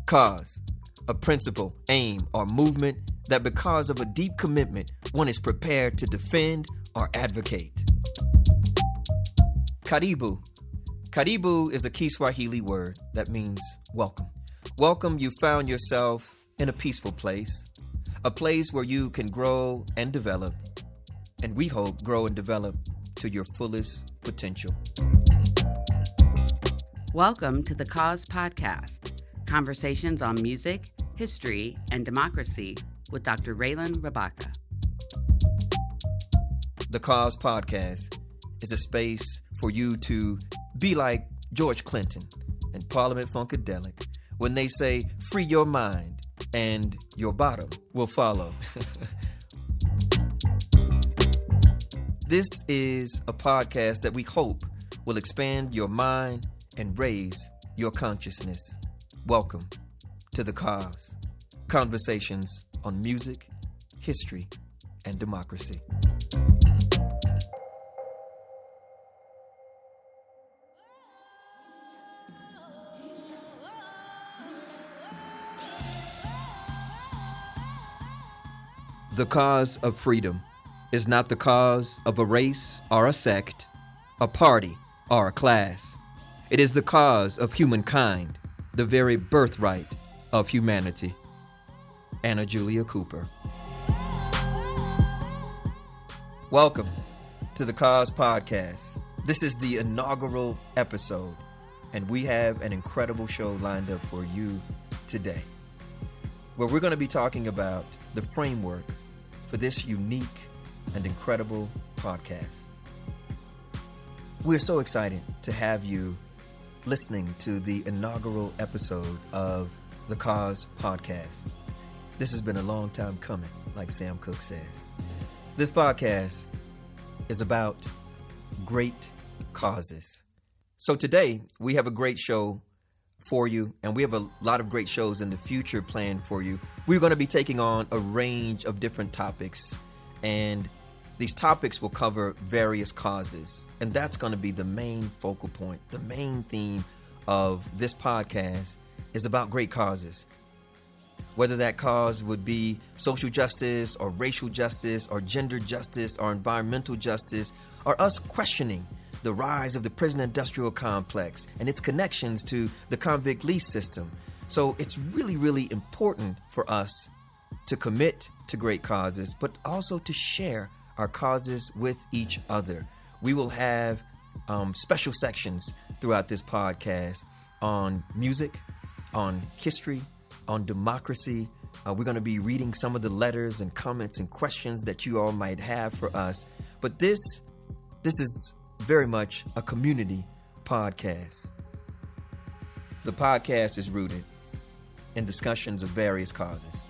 Cause, a principle, aim, or movement that because of a deep commitment, one is prepared to defend or advocate. Karibu. Karibu is a Kiswahili word that means welcome. Welcome, you found yourself in a peaceful place, a place where you can grow and develop, and we hope grow and develop to your fullest potential. Welcome to the Cause Podcast, conversations on music, history, and democracy with Dr. Reiland Rabaka. The Cause Podcast is a space for you to be like George Clinton and Parliament Funkadelic when they say, free your mind and your bottom will follow. This is a podcast that we hope will expand your mind and raise your consciousness. Welcome to The Cause, conversations on music, history, and democracy. The cause of freedom is not the cause of a race or a sect, a party or a class. It is the cause of humankind, the very birthright of humanity. Anna Julia Cooper. Welcome to the Cause Podcast. This is the inaugural episode, and we have an incredible show lined up for you today, where we're going to be talking about the framework for this unique and incredible podcast. We're so excited to have you listening to the inaugural episode of the Cause Podcast. This has been a long time coming, like Sam Cooke says. This podcast is about great causes. So today, we have a great show for you, and we have a lot of great shows in the future planned for you. We're going to be taking on a range of different topics, and these topics will cover various causes, and that's going to be the main focal point. The main theme of this podcast is about great causes. Whether that cause would be social justice or racial justice or gender justice or environmental justice, or us questioning the rise of the prison industrial complex and its connections to the convict lease system. So it's really, really important for us to commit to great causes, but also to share our causes with each other. We will have special sections throughout this podcast on music, on history, on democracy. We're going to be reading some of the letters and comments and questions that you all might have for us. But this is very much a community podcast. The podcast is rooted in discussions of various causes.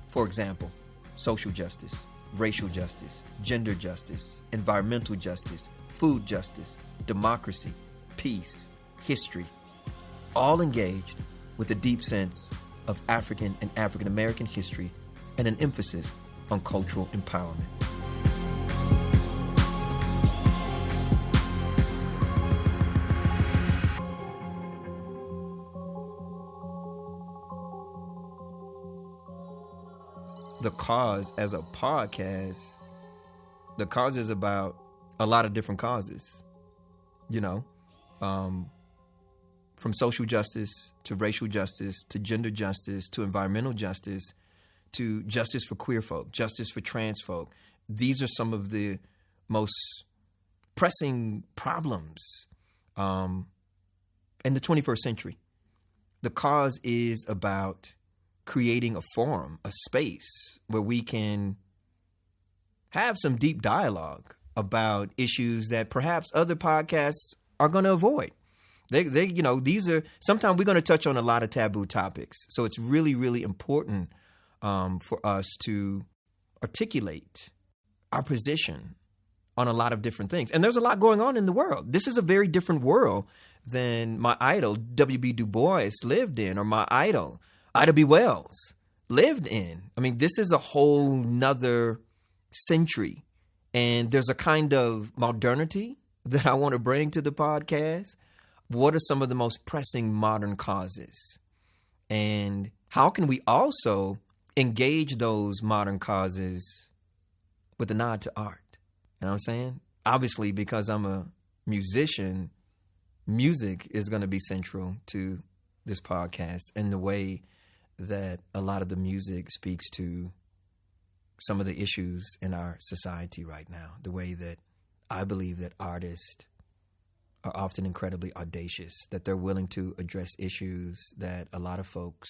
For example, social justice, racial justice, gender justice, environmental justice, food justice, democracy, peace, history, all engaged with a deep sense of African and African American history and an emphasis on cultural empowerment. The Cause as a podcast, the cause is about a lot of different causes, from social justice to racial justice to gender justice to environmental justice to justice for queer folk, justice for trans folk. These are some of the most pressing problems in the 21st century. The cause is about creating a forum, a space where we can have some deep dialogue about issues that perhaps other podcasts are going to avoid. These are, sometimes we're going to touch on a lot of taboo topics. So it's really, really important for us to articulate our position on a lot of different things. And there's a lot going on in the world. This is a very different world than my idol, W.B. Du Bois, lived in, or my idol, Ida B. Wells, lived in. I mean, this is a whole nother century. And there's a kind of modernity that I want to bring to the podcast. What are some of the most pressing modern causes? And how can we also engage those modern causes with a nod to art? You know what I'm saying? Obviously, because I'm a musician, music is going to be central to this podcast in the way that a lot of the music speaks to some of the issues in our society right now, the way that I believe that artists are often incredibly audacious, that they're willing to address issues that a lot of folks,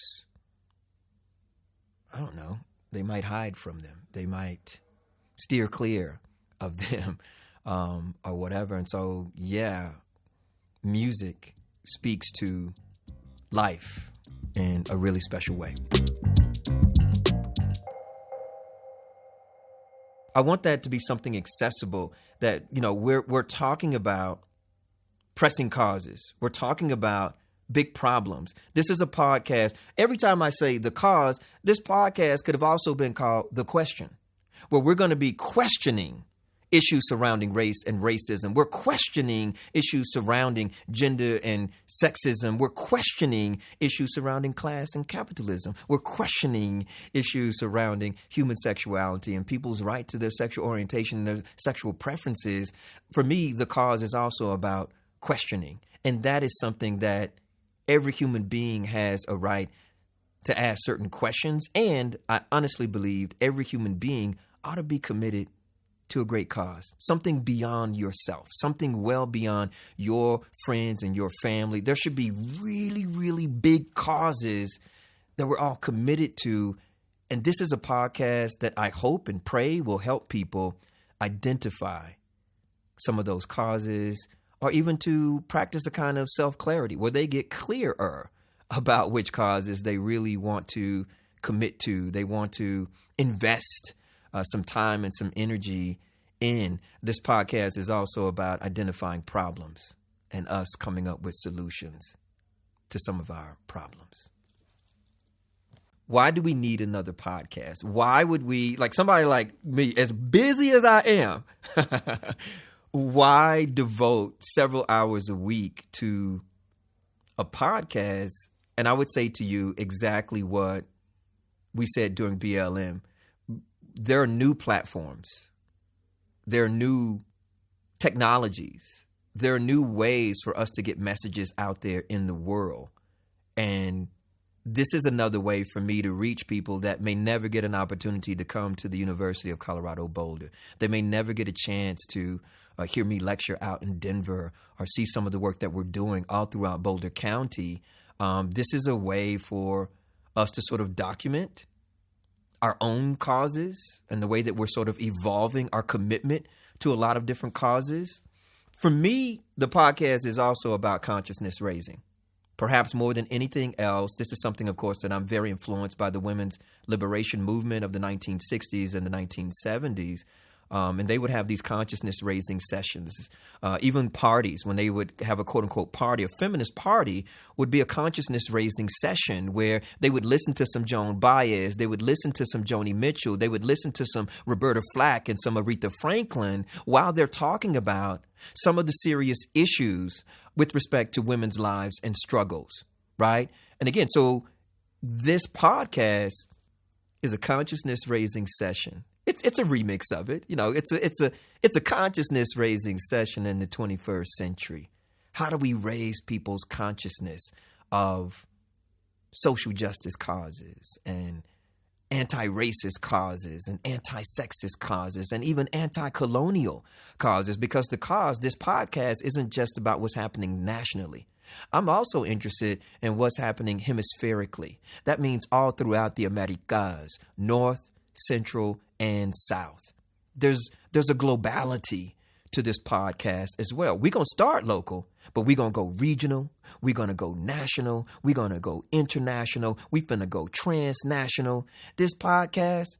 I don't know, they might hide from them. They might steer clear of them or whatever. And so, yeah, music speaks to life in a really special way. I want that to be something accessible that, you know, we're talking about pressing causes. We're talking about big problems. This is a podcast. Every time I say the cause, this podcast could have also been called The Question, where we're going to be questioning issues surrounding race and racism. We're questioning issues surrounding gender and sexism. We're questioning issues surrounding class and capitalism. We're questioning issues surrounding human sexuality and people's right to their sexual orientation and their sexual preferences. For me, the cause is also about questioning. And that is something that every human being has a right to ask certain questions. And I honestly believe every human being ought to be committed to a great cause, something beyond yourself, something well beyond your friends and your family. There should be really, really big causes that we're all committed to. And this is a podcast that I hope and pray will help people identify some of those causes, or even to practice a kind of self-clarity where they get clearer about which causes they really want to commit to. They want to invest some time and some energy in. This podcast is also about identifying problems and us coming up with solutions to some of our problems. Why do we need another podcast? Why would we, like somebody like me, as busy as I am, why devote several hours a week to a podcast? And I would say to you exactly what we said during BLM. There are new platforms. There are new technologies. There are new ways for us to get messages out there in the world. And this is another way for me to reach people that may never get an opportunity to come to the University of Colorado Boulder. They may never get a chance to hear me lecture out in Denver or see some of the work that we're doing all throughout Boulder County. This is a way for us to sort of document our own causes and the way that we're sort of evolving our commitment to a lot of different causes. For me, the podcast is also about consciousness raising. Perhaps more than anything else, this is something, of course, that I'm very influenced by the women's liberation movement of the 1960s and the 1970s. And they would have these consciousness raising sessions, even parties, when they would have a quote unquote party, a feminist party would be a consciousness raising session where they would listen to some Joan Baez, they would listen to some Joni Mitchell, they would listen to some Roberta Flack and some Aretha Franklin while they're talking about some of the serious issues with respect to women's lives and struggles, right? And again, so this podcast is a consciousness raising session. It's a remix of it. You know, it's a consciousness raising session in the 21st century. How do we raise people's consciousness of social justice causes and anti-racist causes and anti-sexist causes and even anti-colonial causes? Because this podcast isn't just about what's happening nationally. I'm also interested in what's happening hemispherically. That means all throughout the Americas, North, Central, and South. There's a globality to this podcast as well. We're going to start local, but we're going to go regional. We're going to go national. We're going to go international. We're going to go transnational. This podcast,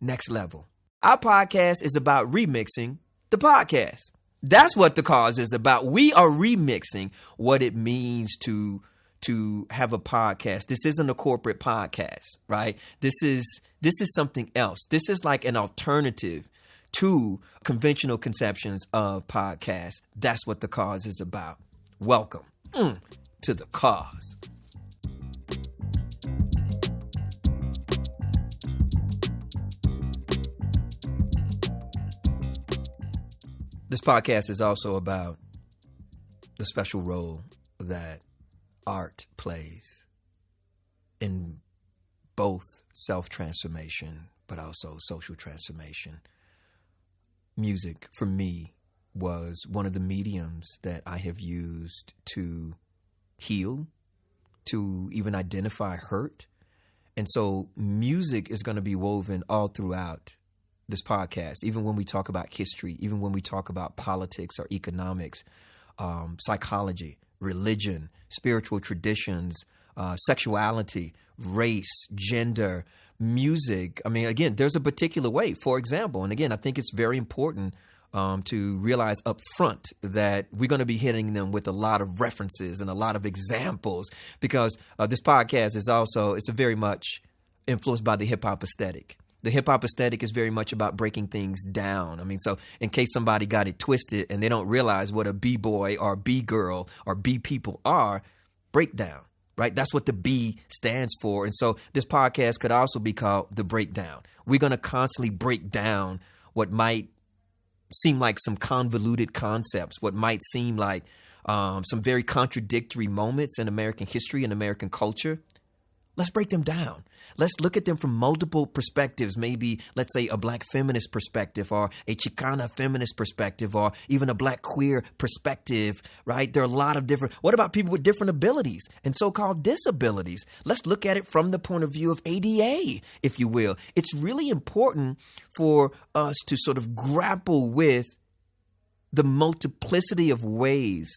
next level. Our podcast is about remixing the podcast. That's what the cause is about. We are remixing what it means to have a podcast. This isn't a corporate podcast, right? This is something else. This is like an alternative to conventional conceptions of podcasts. That's what the cause is about. Welcome to the cause. This podcast is also about the special role that art plays in both self-transformation, but also social transformation. Music, for me, was one of the mediums that I have used to heal, to even identify hurt. And so music is going to be woven all throughout this podcast, even when we talk about history, even when we talk about politics or economics, psychology, religion, spiritual traditions, sexuality, race, gender, music. I mean, again, there's a particular way. For example, and again, I think it's very important to realize up front that we're going to be hitting them with a lot of references and a lot of examples, because this podcast is also, it's very much influenced by the hip hop aesthetic. The hip hop aesthetic is very much about breaking things down. I mean, so in case somebody got it twisted and they don't realize what a B-boy or B-girl or B-people are, breakdown, right? That's what the B stands for. And so this podcast could also be called The Breakdown. We're going to constantly break down what might seem like some convoluted concepts, what might seem like some very contradictory moments in American history and American culture. Let's break them down. Let's look at them from multiple perspectives. Maybe, let's say, a Black feminist perspective, or a Chicana feminist perspective, or even a Black queer perspective, right? There are a lot of different. What about people with different abilities and so-called disabilities? Let's look at it from the point of view of ADA, if you will. It's really important for us to sort of grapple with the multiplicity of ways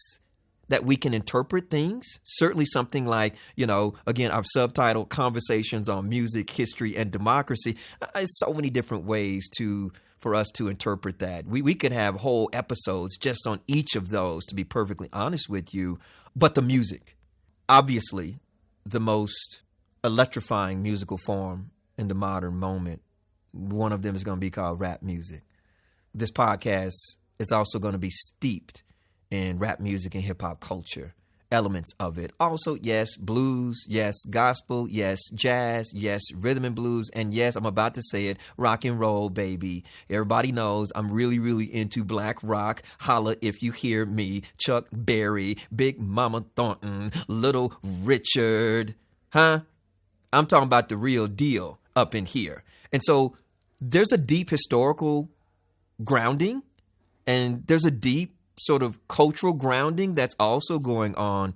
that we can interpret things. Certainly something like, again, our subtitle, Conversations on Music, History, and Democracy. There's so many different ways for us to interpret that. We could have whole episodes just on each of those, to be perfectly honest with you. But the music, obviously the most electrifying musical form in the modern moment, one of them is going to be called rap music. This podcast is also going to be steeped in rap music and hip hop culture, elements of it. Also, yes, blues, yes, gospel, yes, jazz, yes, rhythm and blues, and yes, I'm about to say it, rock and roll, baby. Everybody knows I'm really, really into black rock. Holla if you hear me. Chuck Berry, Big Mama Thornton, Little Richard. Huh? I'm talking about the real deal up in here. And so there's a deep historical grounding, and there's a deep sort of cultural grounding that's also going on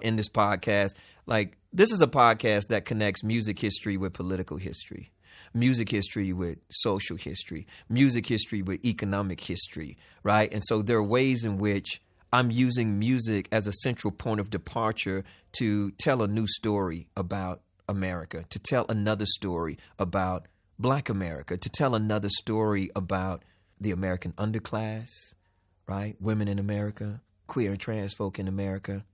in this podcast. Like, this is a podcast that connects music history with political history, music history with social history, music history with economic history, right? And so there are ways in which I'm using music as a central point of departure to tell a new story about America, to tell another story about Black America, to tell another story about the American underclass, right? Women in America, queer and trans folk in America.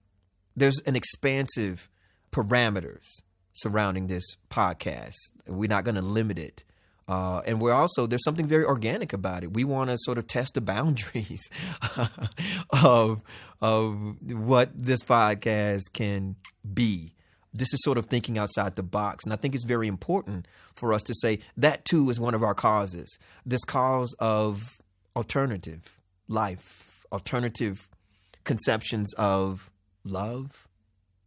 There's an expansive parameters surrounding this podcast. We're not going to limit it. And there's something very organic about it. We want to sort of test the boundaries of what this podcast can be. This is sort of thinking outside the box. And I think it's very important for us to say that too is one of our causes. This cause of alternative life, alternative conceptions of love,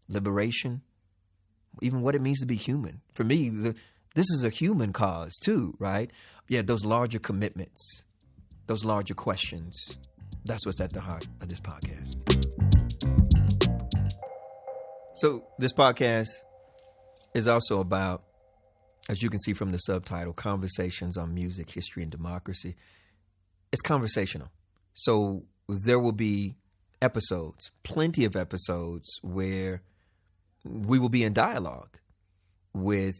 liberation, even what it means to be human. For me, this is a human cause too, right? Yeah, those larger commitments, those larger questions. That's what's at the heart of this podcast. So this podcast is also about, as you can see from the subtitle, Conversations on Music, History, and Democracy. It's conversational. So there will be episodes, plenty of episodes, where we will be in dialogue with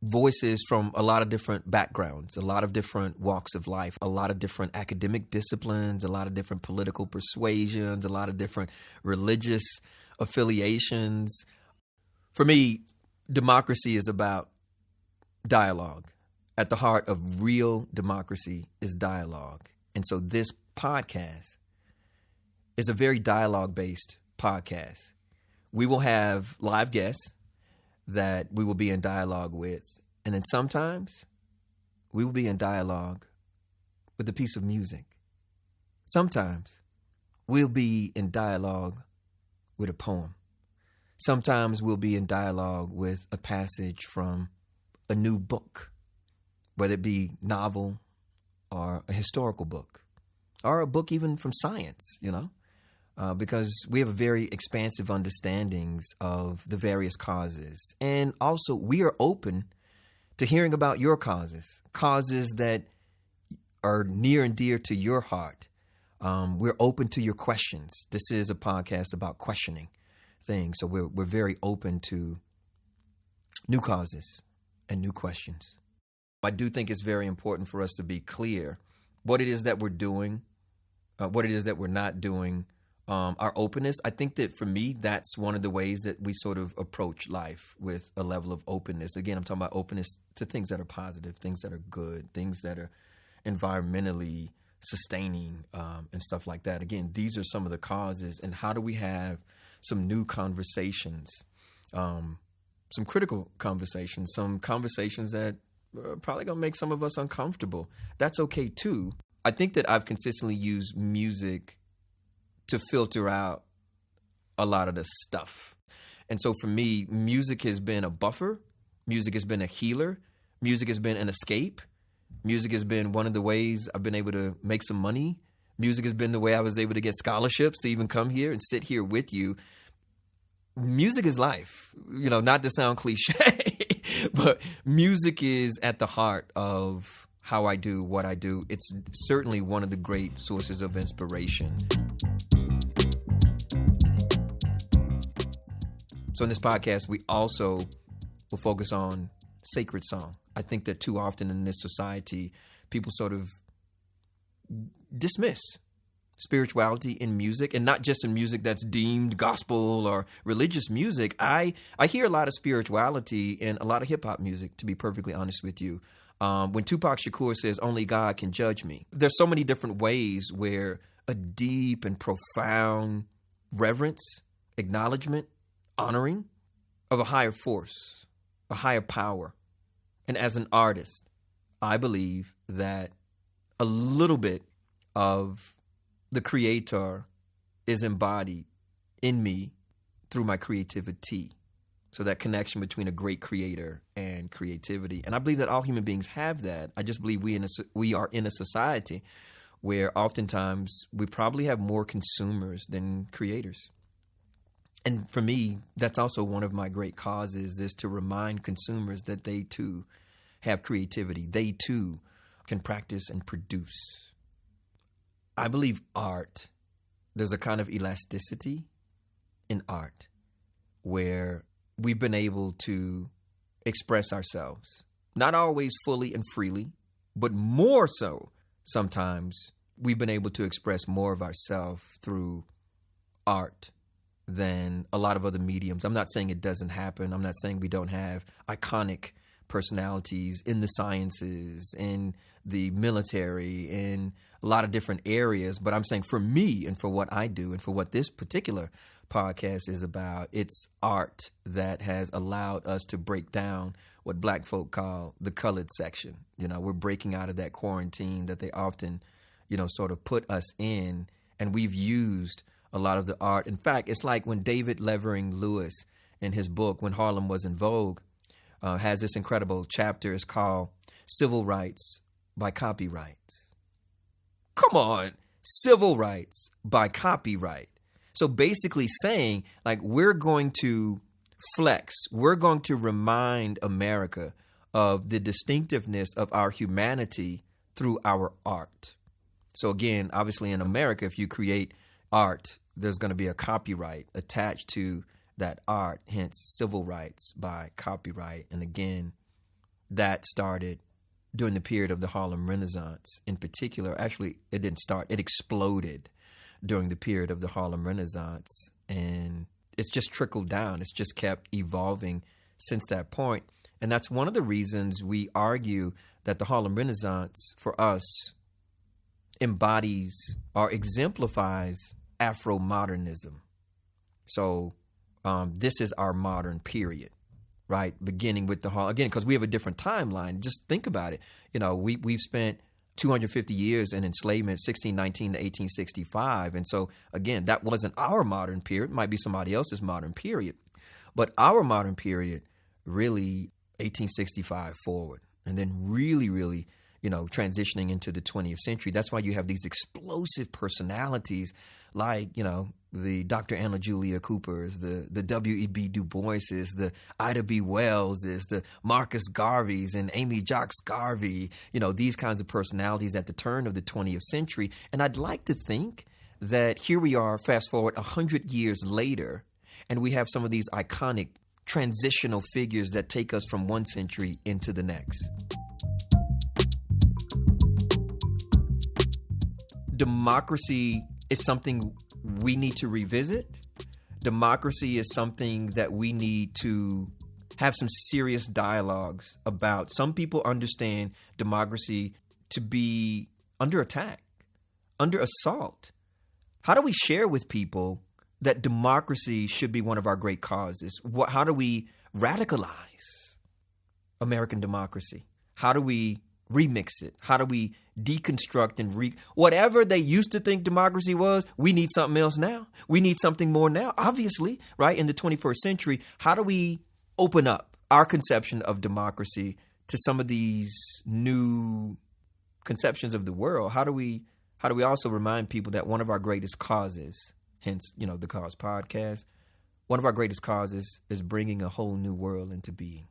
voices from a lot of different backgrounds, a lot of different walks of life, a lot of different academic disciplines, a lot of different political persuasions, a lot of different religious affiliations. For me, democracy is about dialogue. At the heart of real democracy is dialogue. And so this podcast is a very dialogue-based podcast. We will have live guests that we will be in dialogue with. And then sometimes we will be in dialogue with a piece of music. Sometimes we'll be in dialogue with a poem. Sometimes we'll be in dialogue with a passage from a new book, whether it be novel or a historical book or a book even from science, because we have very expansive understandings of the various causes. And also we are open to hearing about your causes that are near and dear to your heart. We're open to your questions. This is a podcast about questioning things. So we're very open to new causes and new questions. I do think it's very important for us to be clear what it is that we're doing, what it is that we're not doing, our openness. I think that for me, that's one of the ways that we sort of approach life, with a level of openness. Again, I'm talking about openness to things that are positive, things that are good, things that are environmentally sustaining, and stuff like that. Again, these are some of the causes. And how do we have some new conversations, some critical conversations, some conversations that are probably going to make some of us uncomfortable? That's okay too. I think that I've consistently used music to filter out a lot of the stuff. And so for me, music has been a buffer. Music has been a healer. Music has been an escape. Music has been one of the ways I've been able to make some money. Music has been the way I was able to get scholarships to even come here and sit here with you. Music is life, not to sound cliche, but music is at the heart of how I do what I do. It's certainly one of the great sources of inspiration. So in this podcast, we also will focus on sacred song. I think that too often in this society, people sort of dismiss spirituality in music, and not just in music that's deemed gospel or religious music. I hear a lot of spirituality in a lot of hip hop music, to be perfectly honest with you. When Tupac Shakur says, "Only God can judge me," there's so many different ways where a deep and profound reverence, acknowledgement, honoring of a higher force, a higher power. And as an artist, I believe that a little bit of the Creator is embodied in me through my creativity. So that connection between a great creator and creativity. And I believe that all human beings have that. I just believe we are in a society where oftentimes we probably have more consumers than creators. And for me, that's also one of my great causes, is to remind consumers that they too have creativity. They too can practice and produce. I believe art, there's a kind of elasticity in art where we've been able to express ourselves, not always fully and freely, but more so sometimes we've been able to express more of ourselves through art than a lot of other mediums. I'm not saying it doesn't happen. I'm not saying we don't have iconic personalities in the sciences, in the military, in a lot of different areas. But I'm saying for me and for what I do and for what this particular podcast is about, it's art that has allowed us to break down what Black folk call the colored section. We're breaking out of that quarantine that they often, sort of put us in. And we've used a lot of the art. In fact, it's like when David Levering Lewis, in his book, When Harlem Was in Vogue, has this incredible chapter. It's called Civil Rights by Copyright. Come on, civil rights by copyright. So basically saying, like, we're going to flex, we're going to remind America of the distinctiveness of our humanity through our art. So again, obviously in America, if you create art, there's going to be a copyright attached to that art, hence civil rights by copyright. And again, that started during the period of the Harlem Renaissance in particular. Actually, it didn't start, it exploded during the period of the Harlem Renaissance. And it's just trickled down. It's just kept evolving since that point. And that's one of the reasons we argue that the Harlem Renaissance for us embodies or exemplifies Afro-modernism. So this is our modern period, right? Beginning with the Harlem, again, because we have a different timeline. Just think about it. We've spent 250 years in enslavement, 1619 to 1865. And so, again, that wasn't our modern period. It might be somebody else's modern period. But our modern period, really 1865 forward, and then really, transitioning into the 20th century. That's why you have these explosive personalities like, the Dr. Anna Julia Coopers, the W.E.B. Du Boises, the Ida B. Welleses, the Marcus Garveys and Amy Jacques Garvey, these kinds of personalities at the turn of the 20th century. And I'd like to think that here we are, fast forward 100 years later, and we have some of these iconic transitional figures that take us from one century into the next. Democracy is something we need to revisit. Democracy is something that we need to have some serious dialogues about. Some people understand democracy to be under attack, under assault. How do we share with people that democracy should be one of our great causes? How do we radicalize American democracy? How do we remix it? How do we deconstruct and whatever they used to think democracy was? We need something else now. We need something more now, obviously, right? In the 21st century, how do we open up our conception of democracy to some of these new conceptions of the world? How do we also remind people that one of our greatest causes, hence, the Cause podcast, one of our greatest causes is bringing a whole new world into being.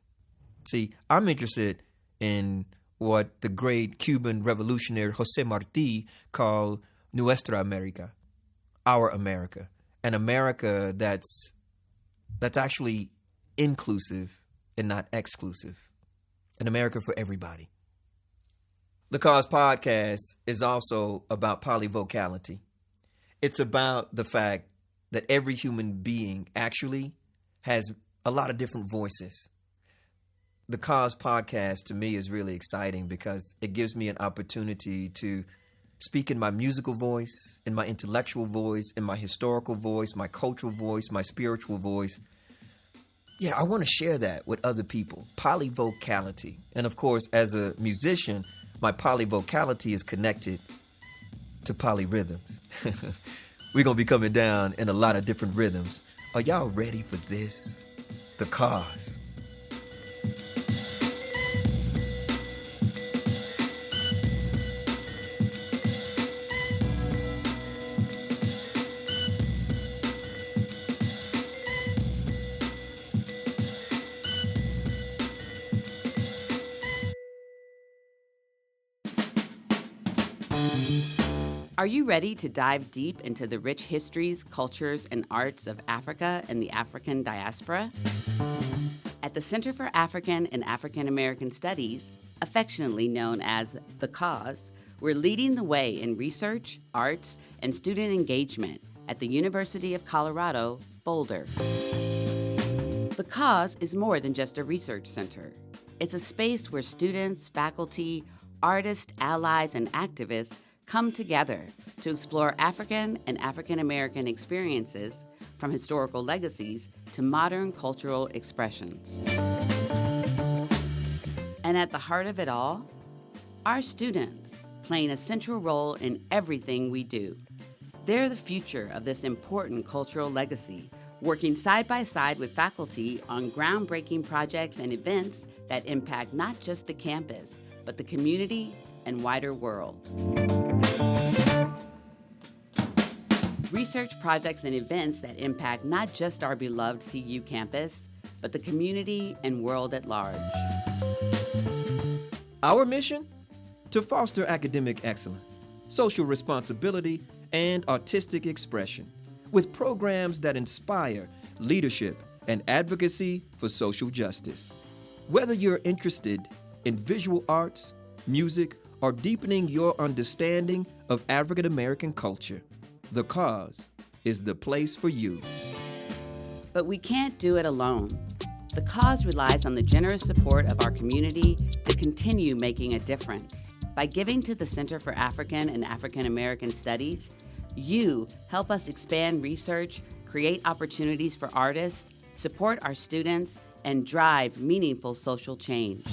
See, I'm interested in what the great Cuban revolutionary Jose Marti called Nuestra America, our America, an America that's actually inclusive and not exclusive, an America for everybody. The Cause podcast is also about polyvocality. It's about the fact that every human being actually has a lot of different voices. The Cause podcast to me is really exciting because it gives me an opportunity to speak in my musical voice, in my intellectual voice, in my historical voice, my cultural voice, my spiritual voice. Yeah, I want to share that with other people. Polyvocality. And of course, as a musician, my polyvocality is connected to polyrhythms. We're going to be coming down in a lot of different rhythms. Are y'all ready for this? The Cause. Are you ready to dive deep into the rich histories, cultures, and arts of Africa and the African diaspora? At the Center for African and African American Studies, affectionately known as The Cause, we're leading the way in research, arts, and student engagement at the University of Colorado, Boulder. The Cause is more than just a research center. It's a space where students, faculty, artists, allies, and activists come together to explore African and African American experiences, from historical legacies to modern cultural expressions. And at the heart of it all, our students, playing a central role in everything we do. They're the future of this important cultural legacy, working side by side with faculty on groundbreaking projects and events that impact not just the campus, but the community and wider world. Research projects and events that impact not just our beloved CU campus, but the community and world at large. Our mission? To foster academic excellence, social responsibility, and artistic expression, with programs that inspire leadership and advocacy for social justice. Whether you're interested in visual arts, music, or deepening your understanding of African American culture, The Cause is the place for you. But we can't do it alone. The Cause relies on the generous support of our community to continue making a difference. By giving to the Center for African and African American Studies, you help us expand research, create opportunities for artists, support our students, and drive meaningful social change.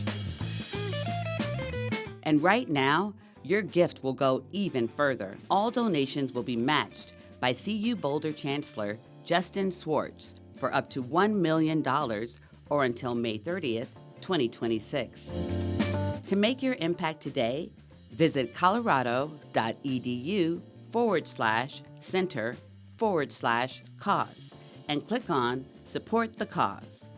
And right now, your gift will go even further. All donations will be matched by CU Boulder Chancellor Justin Swartz for up to $1 million or until May 30th, 2026. To make your impact today, visit colorado.edu/center/cause and click on Support the Cause.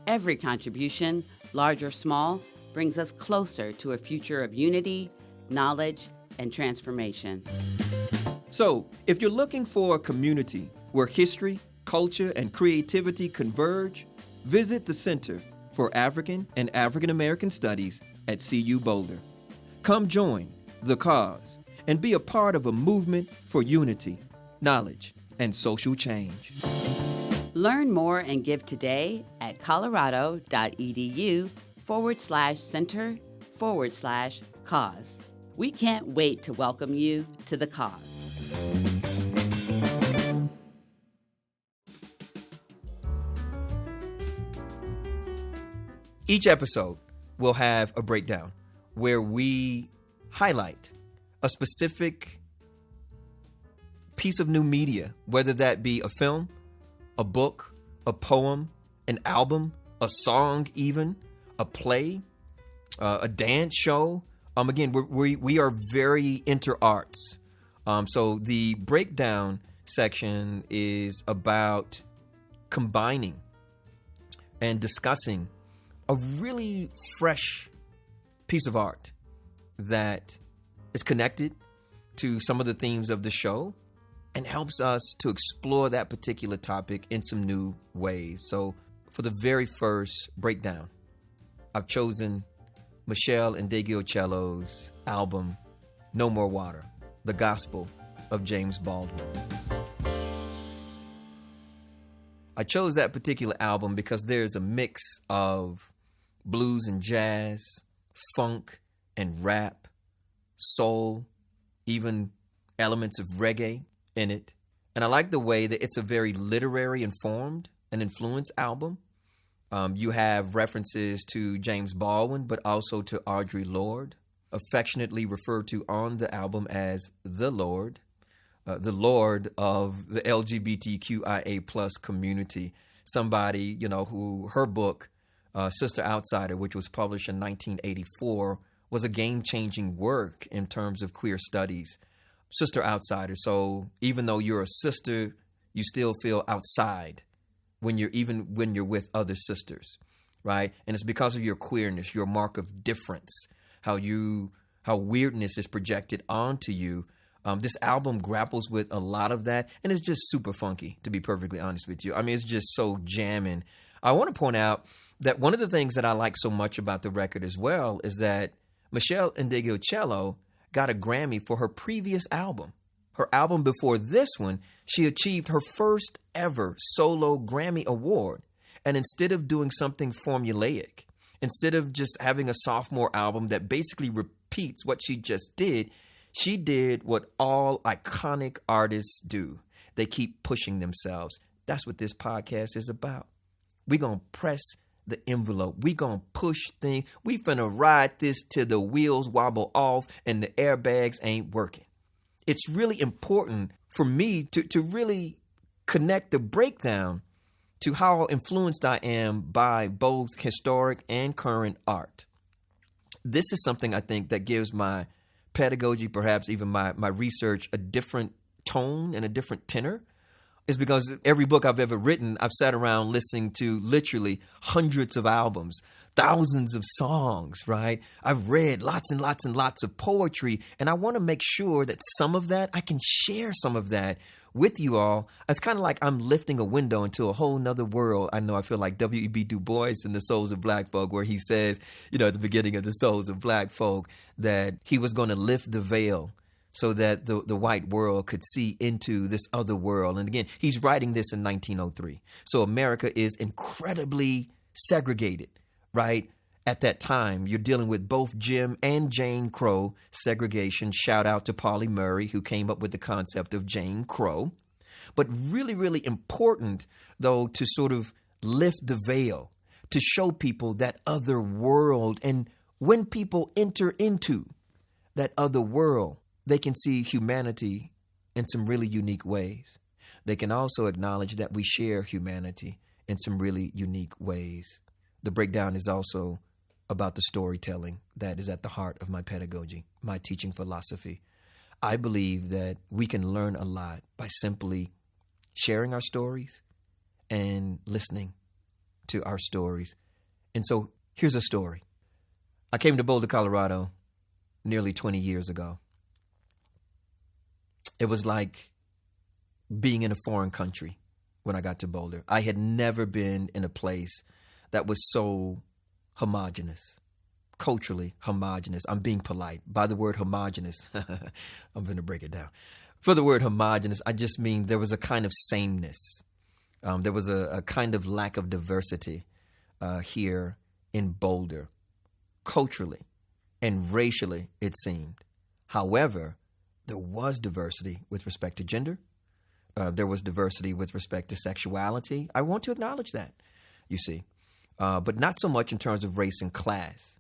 Every contribution, large or small, brings us closer to a future of unity, knowledge, and transformation. So, if you're looking for a community where history, culture, and creativity converge, visit the Center for African and African American Studies at CU Boulder. Come join the cause and be a part of a movement for unity, knowledge, and social change. Learn more and give today at colorado.edu/center/cause. We can't wait to welcome you to the cause. Each episode will have a breakdown where we highlight a specific piece of new media, whether that be a film, a book, a poem, an album, a song even, a play, a dance show. Again, we are very into arts. So the breakdown section is about combining and discussing a really fresh piece of art that is connected to some of the themes of the show and helps us to explore that particular topic in some new ways. So for the very first breakdown, I've chosen Meshell Ndegeocello's album, No More Water, The Gospel of James Baldwin. I chose that particular album because there's a mix of blues and jazz, funk and rap, soul, even elements of reggae in it. And I like the way that it's a very literary informed and influenced album. You have references to James Baldwin, but also to Audre Lorde, affectionately referred to on the album as the Lord of the LGBTQIA plus community. Somebody, who her book, Sister Outsider, which was published in 1984, was a game-changing work in terms of queer studies. Sister Outsider. So even though you're a sister, you still feel outside when you're with other sisters, right? And it's because of your queerness, your mark of difference, how weirdness is projected onto you. This album grapples with a lot of that, and it's just super funky, to be perfectly honest with you. I mean, it's just so jamming. I want to point out that one of the things that I like so much about the record as well is that Meshell Ndegeocello got a Grammy for her previous album. Her album before this one, she achieved her first ever solo Grammy award. And instead of doing something formulaic, instead of just having a sophomore album that basically repeats what she just did, she did what all iconic artists do. They keep pushing themselves. That's what this podcast is about. We're going to press the envelope. We going to push things. We finna ride this till the wheels wobble off and the airbags ain't working. It's really important for me to really connect the breakdown to how influenced I am by both historic and current art. This is something I think that gives my pedagogy, perhaps even my research, a different tone and a different tenor. Is because every book I've ever written, I've sat around listening to literally hundreds of albums, thousands of songs, right? I've read lots and lots and lots of poetry, and I want to make sure that some of that, I can share some of that with you all. It's kind of like I'm lifting a window into a whole nother world. I know I feel like W.E.B. Du Bois in The Souls of Black Folk, where he says, at the beginning of The Souls of Black Folk, that he was going to lift the veil so that the white world could see into this other world. And again, he's writing this in 1903. So America is incredibly segregated, right? At that time, you're dealing with both Jim and Jane Crow segregation. Shout out to Pauli Murray, who came up with the concept of Jane Crow. But really, really important, though, to sort of lift the veil, to show people that other world. And when people enter into that other world, they can see humanity in some really unique ways. They can also acknowledge that we share humanity in some really unique ways. The breakdown is also about the storytelling that is at the heart of my pedagogy, my teaching philosophy. I believe that we can learn a lot by simply sharing our stories and listening to our stories. And so here's a story. I came to Boulder, Colorado nearly 20 years ago. It was like being in a foreign country when I got to Boulder. I had never been in a place that was so homogenous, culturally homogenous. I'm being polite. By the word homogenous, I'm going to break it down. For the word homogenous, I just mean there was a kind of sameness. There was a kind of lack of diversity here in Boulder, culturally and racially, it seemed. However, there was diversity with respect to gender. There was diversity with respect to sexuality. I want to acknowledge that, you see, but not so much in terms of race and class.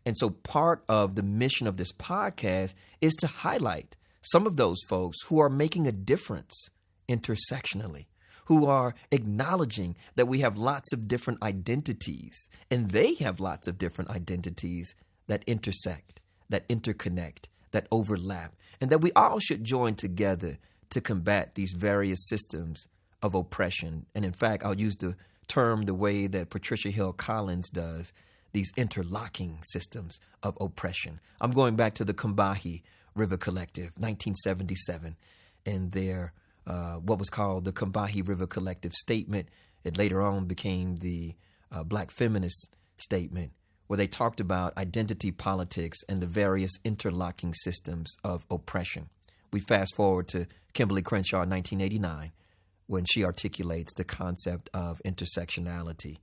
And so part of the mission of this podcast is to highlight some of those folks who are making a difference intersectionally, who are acknowledging that we have lots of different identities and they have lots of different identities that intersect, that interconnect, that overlap, and that we all should join together to combat these various systems of oppression. And in fact, I'll use the term the way that Patricia Hill Collins does, these interlocking systems of oppression. I'm going back to the Combahee River Collective, 1977, and their what was called the Combahee River Collective Statement. It later on became the Black Feminist Statement, where they talked about identity politics and the various interlocking systems of oppression. We fast forward to Kimberly Crenshaw in 1989, when she articulates the concept of intersectionality.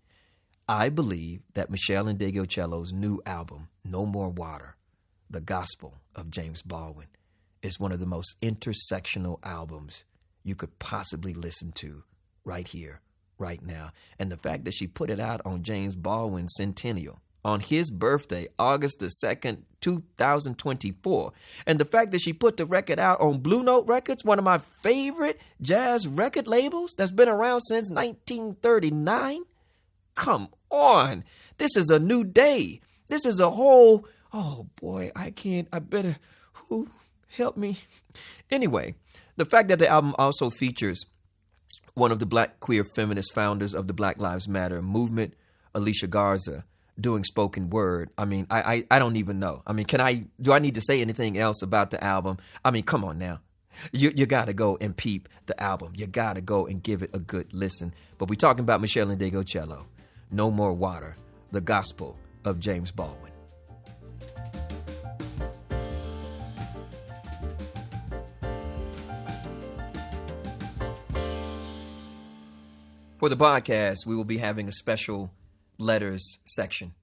I believe that Michelle Ndegeocello's new album, No More Water, The Gospel of James Baldwin, is one of the most intersectional albums you could possibly listen to right here, right now. And the fact that she put it out on James Baldwin's centennial, on his birthday, August the 2nd, 2024. And the fact that she put the record out on Blue Note Records, one of my favorite jazz record labels that's been around since 1939. Come on. This is a new day. This is a whole, oh boy, I better, who help me? Anyway, the fact that the album also features one of the Black queer feminist founders of the Black Lives Matter movement, Alicia Garza, doing spoken word. I mean, I don't even know. I mean, do I need to say anything else about the album? I mean, come on now. You got to go and peep the album. You got to go and give it a good listen. But we're talking about Michelle Ndegeocello, No More Water, The Gospel of James Baldwin. For the podcast, we will be having a special letters section.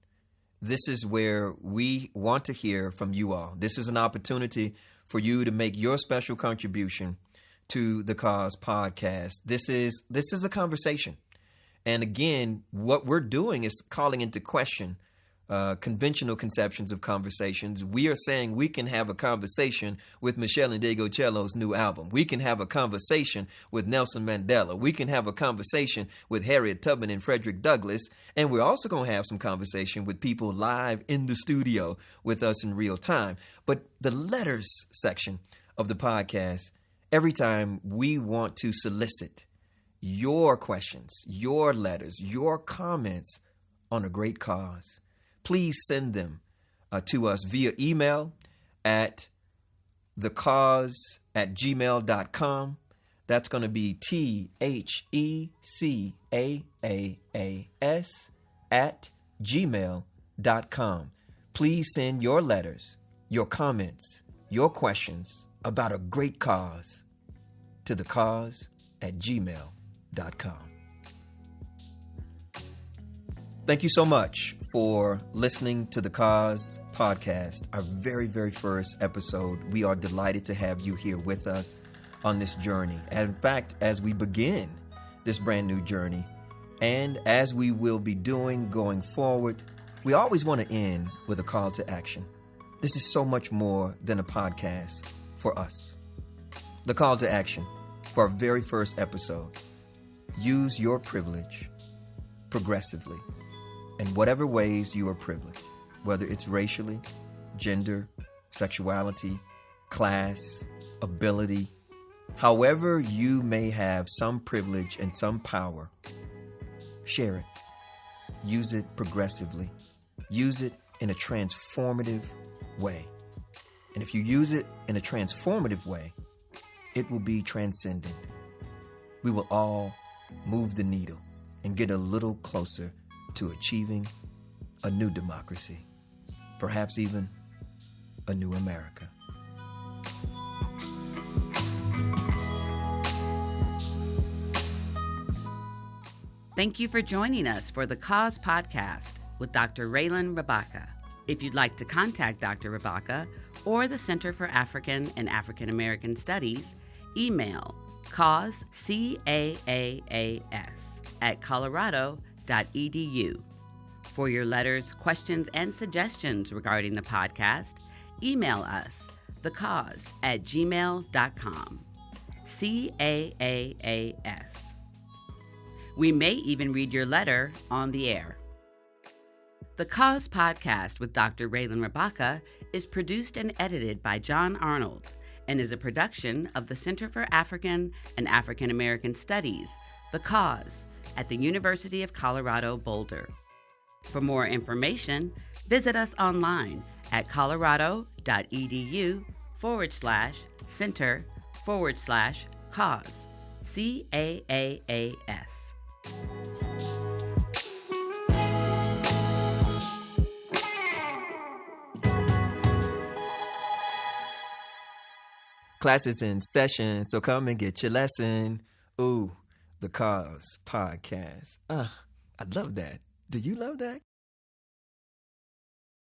This is where we want to hear from you all. This is an opportunity for you to make your special contribution to the Cause podcast. This is a conversation. And again, what we're doing is calling into question conventional conceptions of conversations. We are saying we can have a conversation with Michelle Ndegeocello's new album. We can have a conversation with Nelson Mandela. We can have a conversation with Harriet Tubman and Frederick Douglass. And we're also going to have some conversation with people live in the studio with us in real time. But the letters section of the podcast, every time we want to solicit your questions, your letters, your comments on a great cause, please send them to us via email at thecause@gmail.com. That's going to be THECAAS@gmail.com. Please send your letters, your comments, your questions about a great cause to thecause@gmail.com. Thank you so much for listening to the Cause podcast, our very, very first episode. We are delighted to have you here with us on this journey. And in fact, as we begin this brand new journey, and as we will be doing going forward, we always want to end with a call to action. This is so much more than a podcast for us. The call to action for our very first episode: use your privilege progressively in whatever ways you are privileged, whether it's racially, gender, sexuality, class, ability. However you may have some privilege and some power, share it. Use it progressively. Use it in a transformative way. And if you use it in a transformative way, it will be transcendent. We will all move the needle and get a little closer to achieving a new democracy, perhaps even a new America. Thank you for joining us for the Cause Podcast with Dr. Reiland Rabaka. If you'd like to contact Dr. Rabaka or the Center for African and African American Studies, email cause, CAAAS, @colorado.edu. For your letters, questions, and suggestions regarding the podcast, email us, thecause@gmail.com. CAAAS. We may even read your letter on the air. The Cause Podcast with Dr. Reiland Rabaka is produced and edited by John Arnold and is a production of the Center for African and African American Studies, The Cause, at the University of Colorado Boulder. For more information, visit us online at colorado.edu/center/cause, CAAAS. Class is in session, so come and get your lesson. Ooh, the Cause Podcast. I love that. Do you love that?